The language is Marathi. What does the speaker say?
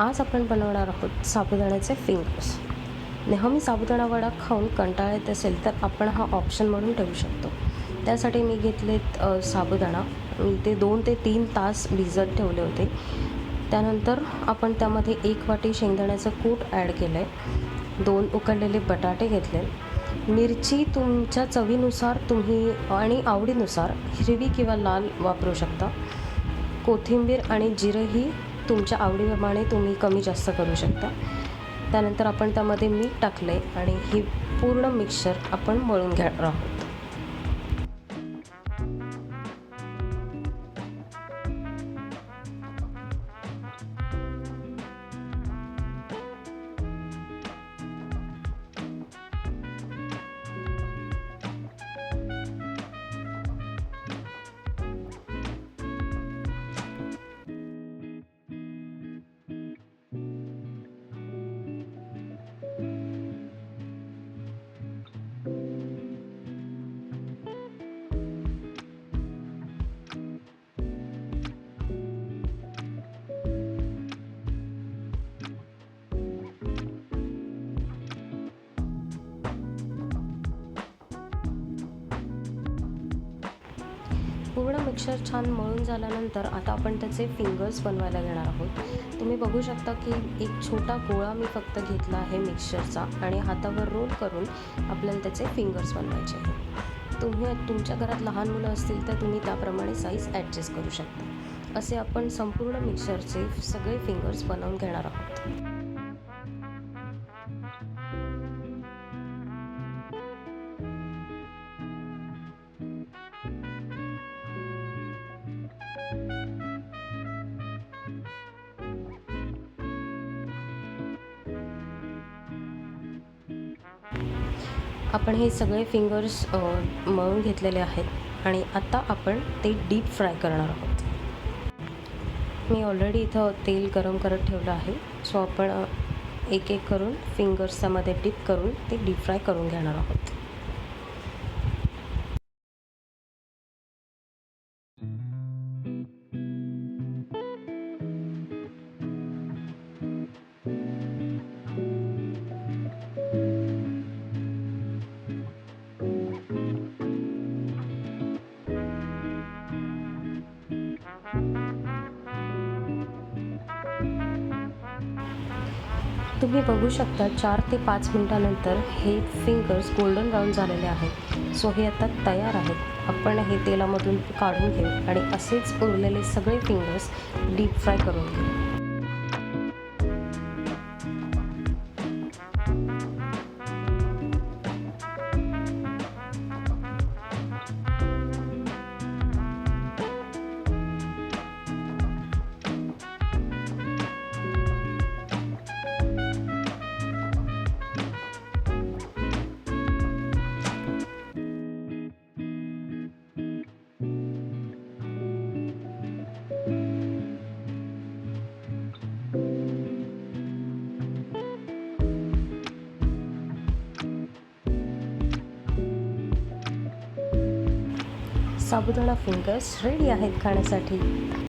आज आपण बनवणार आहोत साबुदाण्याचे फिंगर्स. नेहमी साबुदाणा वडा खाऊन कंटाळा येत असेल तर आपण हा ऑप्शन म्हणून ठेवू शकतो. त्यासाठी मी घेतलेत साबुदाणा. मी ते 2 ते 3 तास भिजत ठेवले होते. त्यानंतर आपण त्यामध्ये 1 वाटी शेंगदाण्याचं कूट ॲड केलं आहे. 2 उकडलेले बटाटे घेतले. मिरची तुमच्या चवीनुसार तुम्ही आणि आवडीनुसार हिरवी किंवा लाल वापरू शकता. कोथिंबीर आणि जिरंही तुमच्या आवडीप्रमाणे तुम्ही कमी जास्त करू शकता. त्यानंतर आपण त्यामध्ये मीठ टाकले आणि ही पूर्ण मिक्सचर आपण मळून घेणार आहोत. पूर्ण मिक्सचर छान मळून झाल्यानंतर आता आपण त्याचे फिंगर्स बनवायला घेणार आहोत. तुम्ही बघू शकता की एक छोटा गोळा मी फक्त घेतला आहे मिक्सचरचा आणि हातावर रोल करून आपल्याला त्याचे फिंगर्स बनवायचे आहे. तुमच्या घरात लहान मुलं असतील तर तुम्ही त्याप्रमाणे साईज ॲडजस्ट करू शकता. असे आपण संपूर्ण मिक्सचरचे सगळे फिंगर्स बनवून घेणार आहोत. आपण हे सगळे फिंगर्स मळून घेतलेले आहेत आणि आता आपण ते डीप फ्राय करणार आहोत. मी ऑलरेडी इथं तेल गरम करत ठेवलं आहे. सो आपण एक एक करून फिंगर्स त्यामध्ये डीप करून ते डीप फ्राय करून घेणार आहोत. तुम्ही बघू शकता 4 ते 5 मिनिटानंतर हे फिंगर्स गोल्डन ब्राऊन झालेले आहेत. सो हे आता तयार आहेत. आपण हे तेलामधून काढून घेऊ आणि असेच उरलेले सगळे फिंगर्स डीप फ्राय करून घेऊ. साबुदाणा फिंगर्स रेडी आहेत खाण्यासाठी.